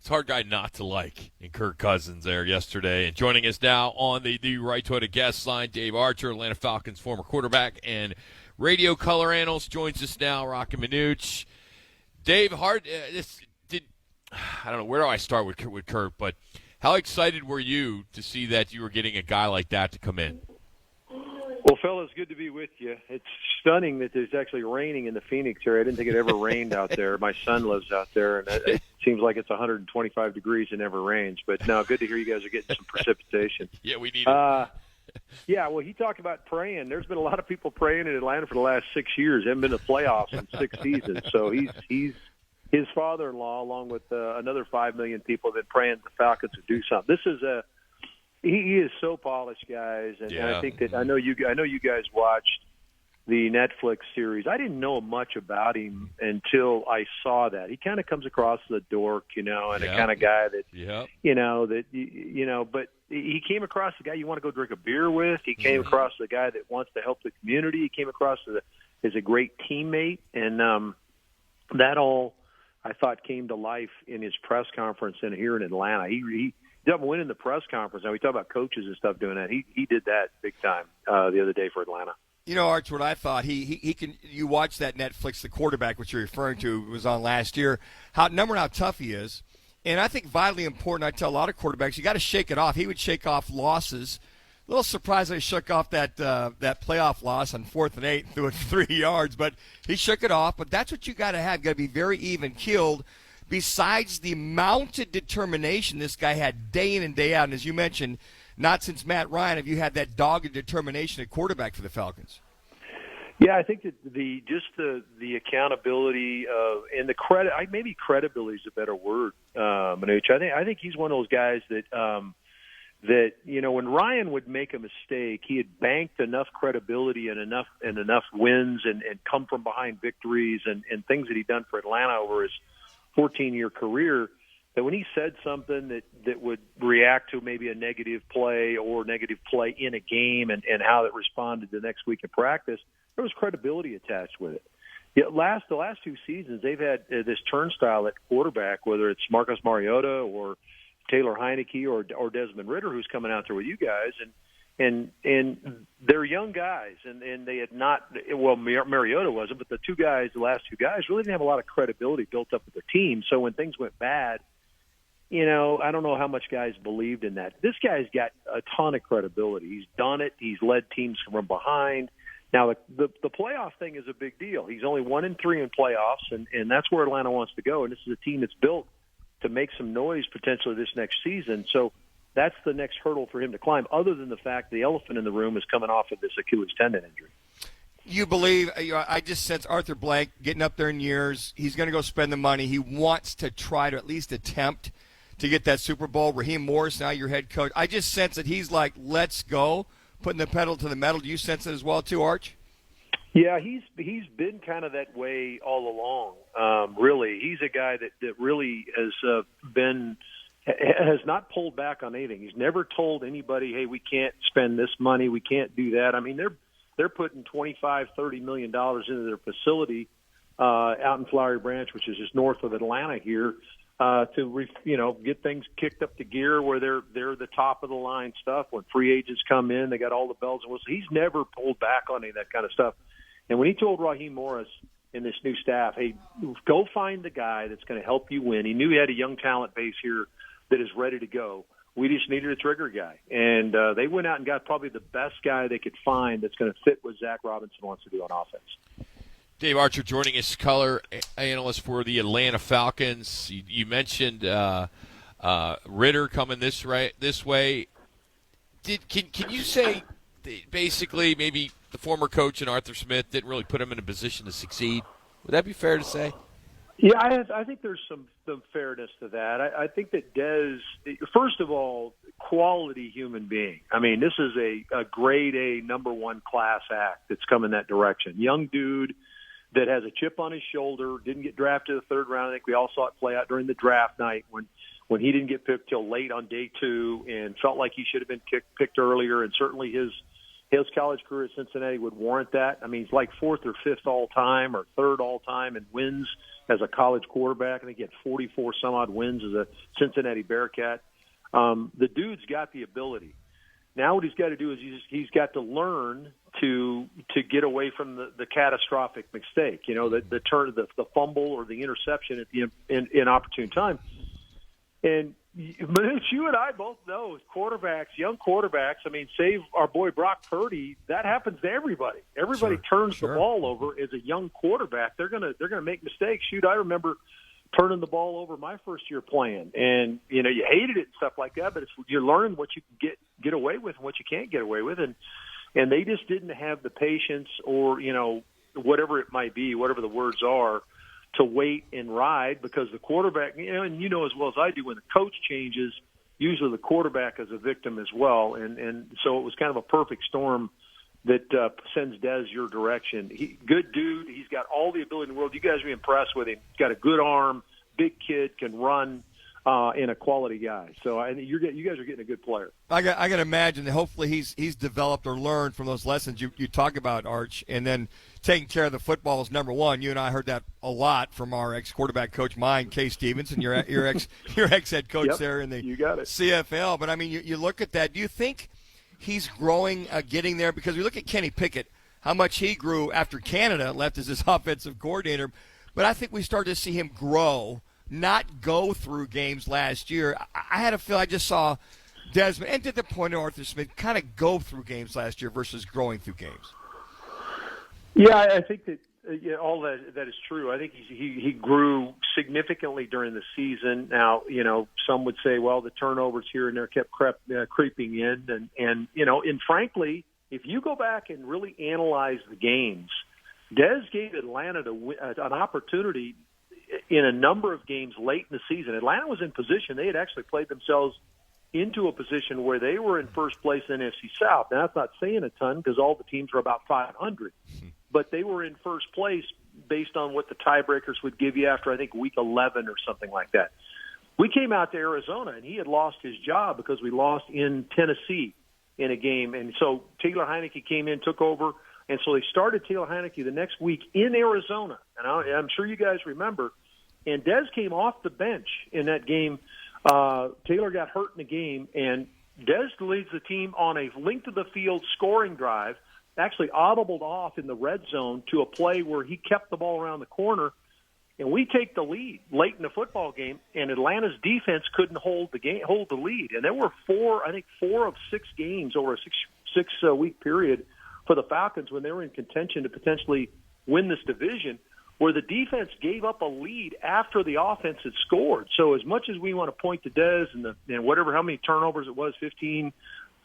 It's a hard guy not to like in Kirk Cousins there yesterday. And joining us now on the Right Toyota guest line, Dave Archer, Atlanta Falcons former quarterback and radio color analyst, joins us now. Rocky Minuch. Dave, I don't know, where do I start with Kirk, but how excited were you to see that you were getting a guy like that to come in? Well, fellas, good to be with you. It's stunning that there's actually raining in the Phoenix area. I didn't think it ever rained out there. My son lives out there, and it seems like it's 125 degrees and never rains. But no, good to hear you guys are getting some precipitation. Yeah, we need it. Yeah, well, he talked about praying. There's been a lot of people praying in Atlanta for the last 6 years. Haven't been to playoffs in 6 seasons. So he's his father-in-law, along with another 5 million people, have been praying the Falcons would do something. This is he is so polished, guys, and I think that I know you guys watched the Netflix series. I didn't know much about him until I saw that. He kind of comes across the dork, and the kind of guy that but he came across the guy you want to go drink a beer with. He came across the guy that wants to help the community. He came across as a great teammate, and that all I thought came to life in his press conference and here in Atlanta. He doesn't win in the press conference. Now, we talk about coaches and stuff doing that. He did that big time the other day for Atlanta. You know, Arch, what I thought, he can. You watch that Netflix, The Quarterback, which you're referring to, was on last year. How tough he is, and I think vitally important. I tell a lot of quarterbacks, you got to shake it off. He would shake off losses. A little surprised that he shook off that playoff loss on 4th and 8 and threw it 3 yards, but he shook it off. But that's what you got to have. Got to be very even-keeled. Besides the mounted determination this guy had day in and day out, and as you mentioned, not since Matt Ryan have you had that dogged determination at quarterback for the Falcons. Yeah, I think that the accountability and the credit, maybe credibility is a better word, Manuch. I think he's one of those guys that when Ryan would make a mistake, he had banked enough credibility and enough wins and come from behind victories and things that he'd done for Atlanta over his 14-year career, that when he said something that would react to maybe a negative play or negative play in a game and how it responded the next week of practice, there was credibility attached with it. The last 2 seasons, they've had this turnstile at quarterback, whether it's Marcus Mariota or Taylor Heineke or Desmond Ridder, who's coming out there with you guys, and they're young guys, and they had not. Well, Mariota wasn't, but the last two guys, really didn't have a lot of credibility built up with their team. So when things went bad, I don't know how much guys believed in that. This guy's got a ton of credibility. He's done it. He's led teams from behind. Now the playoff thing is a big deal. He's only 1-3 in playoffs, and that's where Atlanta wants to go. And this is a team that's built to make some noise potentially this next season. So that's the next hurdle for him to climb, other than the fact the elephant in the room is coming off of this Achilles tendon injury. You believe, I just sense Arthur Blank getting up there in years. He's going to go spend the money. He wants to try to at least attempt to get that Super Bowl. Raheem Morris, now your head coach. I just sense that he's like, let's go, putting the pedal to the metal. Do you sense it as well too, Arch? Yeah, he's been kind of that way all along. Really, he's a guy that really has not pulled back on anything. He's never told anybody, "Hey, we can't spend this money, we can't do that." I mean, they're putting $25-30 million into their facility out in Flowery Branch, which is just north of Atlanta here, to get things kicked up to gear where they're the top of the line stuff. When free agents come in, they got all the bells and whistles. He's never pulled back on any of that kind of stuff. And when he told Raheem Morris and this new staff, hey, go find the guy that's going to help you win. He knew he had a young talent base here that is ready to go. We just needed a trigger guy. And they went out and got probably the best guy they could find that's going to fit what Zach Robinson wants to do on offense. Dave Archer joining us, color analyst for the Atlanta Falcons. You mentioned Ridder coming this way. Can you say basically maybe the former coach and Arthur Smith didn't really put him in a position to succeed? Would that be fair to say? Yeah, I think there's some fairness to that. I think that Dez, first of all, quality human being. I mean, this is a grade A number 1 class act that's come in that direction. Young dude that has a chip on his shoulder, didn't get drafted to the 3rd round. I think we all saw it play out during the draft night when he didn't get picked till late on day 2 and felt like he should have been picked earlier. And certainly his college career at Cincinnati would warrant that. I mean, he's like 4th or 5th all-time or 3rd all-time in wins as a college quarterback. I think he had 44 some odd wins as a Cincinnati Bearcat. The dude's got the ability. Now what he's got to do is he's got to learn to get away from the catastrophic mistake, the turn, the fumble or the interception at the inopportune time. And you and I both know as quarterbacks, young quarterbacks, I mean, save our boy Brock Purdy, that happens to everybody. Everybody turns the ball over as a young quarterback. They're gonna make mistakes. Shoot, I remember turning the ball over my first year playing, and you hated it and stuff like that. But you're learning what you can get away with and what you can't get away with, and they just didn't have the patience or whatever it might be, whatever the words are, to wait and ride, because the quarterback, and as well as I do, when the coach changes, usually the quarterback is a victim as well. And so it was kind of a perfect storm that sends Dez your direction. Good dude. He's got all the ability in the world. You guys will be impressed with him. He's got a good arm, big kid, can run, and a quality guy. So you guys are getting a good player. I got to imagine that hopefully he's developed or learned from those lessons you talk about, Arch, and then taking care of the football is number one. You and I heard that a lot from our ex-quarterback coach, mine, Kay Stevenson, your ex-head coach there in the CFL. But, I mean, you look at that. Do you think he's growing, getting there? Because we look at Kenny Pickett, how much he grew after Canada left as his offensive coordinator. But I think we started to see him grow, not go through games last year. I had a feel I just saw Desmond, and to the point of Arthur Smith, kind of go through games last year versus growing through games. Yeah, I think that all that is true. I think he grew significantly during the season. Now, some would say, well, the turnovers here and there kept creeping in, and frankly, if you go back and really analyze the games, Dez gave Atlanta an opportunity in a number of games late in the season. Atlanta was in position. They had actually played themselves into a position where they were in first place in the NFC South. Now, that's not saying a ton because all the teams were about 500. But they were in first place based on what the tiebreakers would give you after, I think, week 11 or something like that. We came out to Arizona, and he had lost his job because we lost in Tennessee in a game. And so Taylor Heineke came in, took over, and so they started Taylor Heineke the next week in Arizona. And I'm sure you guys remember. And Dez came off the bench in that game. Taylor got hurt in the game, and Dez leads the team on a length of the field scoring drive, actually audibled off in the red zone to a play where he kept the ball around the corner, and we take the lead late in the football game, and Atlanta's defense couldn't hold the lead. And there were four of 6 games over a six-week period for the Falcons when they were in contention to potentially win this division, where the defense gave up a lead after the offense had scored. So as much as we want to point to Dez and whatever, how many turnovers it was, 15,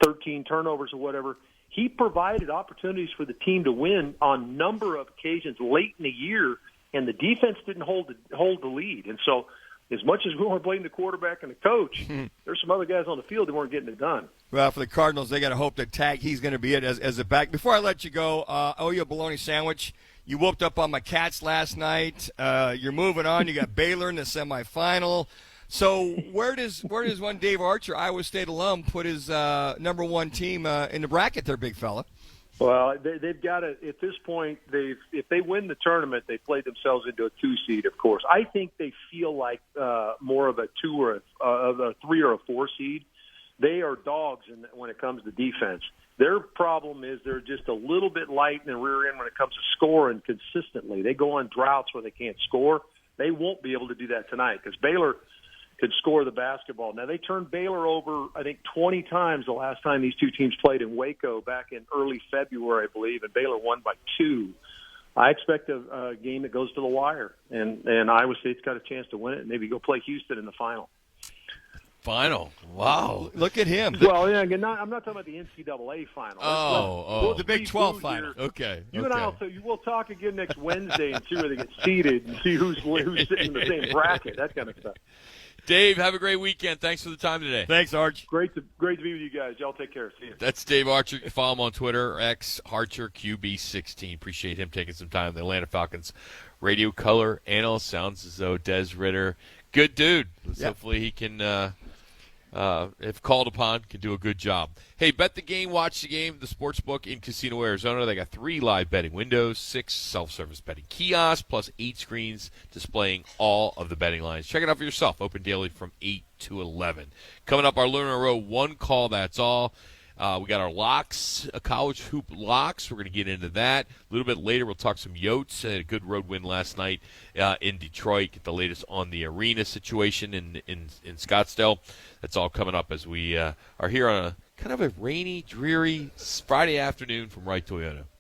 13 turnovers or whatever, he provided opportunities for the team to win on a number of occasions late in the year, and the defense didn't hold the lead. And so as much as we want to blame the quarterback and the coach, there's some other guys on the field that weren't getting it done. Well, for the Cardinals, they got to hope that he's going to be it as a back. Before I let you go, I owe you a bologna sandwich. You whooped up on my Cats last night. You're moving on. You got Baylor in the semifinal. So where does one Dave Archer, Iowa State alum, put his number one team in the bracket there, big fella? Well, they've got to, at this point, if they win the tournament, they play themselves into a 2 seed, of course. I think they feel like more of a 2 or a 3 or a 4 seed. They are dogs when it comes to defense. Their problem is they're just a little bit light in the rear end when it comes to scoring consistently. They go on droughts where they can't score. They won't be able to do that tonight because Baylor could score the basketball. Now, they turned Baylor over, I think, 20 times the last time these two teams played in Waco back in early February, I believe, and Baylor won by 2. I expect a game that goes to the wire, and Iowa State's got a chance to win it and maybe go play Houston in the final. Final. Wow. Look at him. Well, yeah, I'm not talking about the NCAA final. The Big 12 final. Okay. You and I we'll talk again next Wednesday and see where they get seated and see who's sitting in the same bracket, that kind of stuff. Dave, have a great weekend. Thanks for the time today. Thanks, Arch. Great to be with you guys. Y'all take care. See you. That's Dave Archer. You can follow him on Twitter, X Archer QB16. Appreciate him taking some time. The Atlanta Falcons radio color analyst. Sounds as though Des Ridder, good dude. Hopefully he can if called upon, can do a good job. Hey, bet the game, watch the game, the Sportsbook in Casino, Arizona. They got 3 live betting windows, 6 self-service betting kiosks, plus 8 screens displaying all of the betting lines. Check it out for yourself. Open daily from 8 to 11. Coming up, our Lunar Row, one call, that's all. We got our locks, college hoop locks. We're going to get into that. A little bit later, we'll talk some Yotes. Had a good road win last night in Detroit. Get the latest on the arena situation in Scottsdale. That's all coming up as we are here on a kind of a rainy, dreary Friday afternoon from Wright Toyota.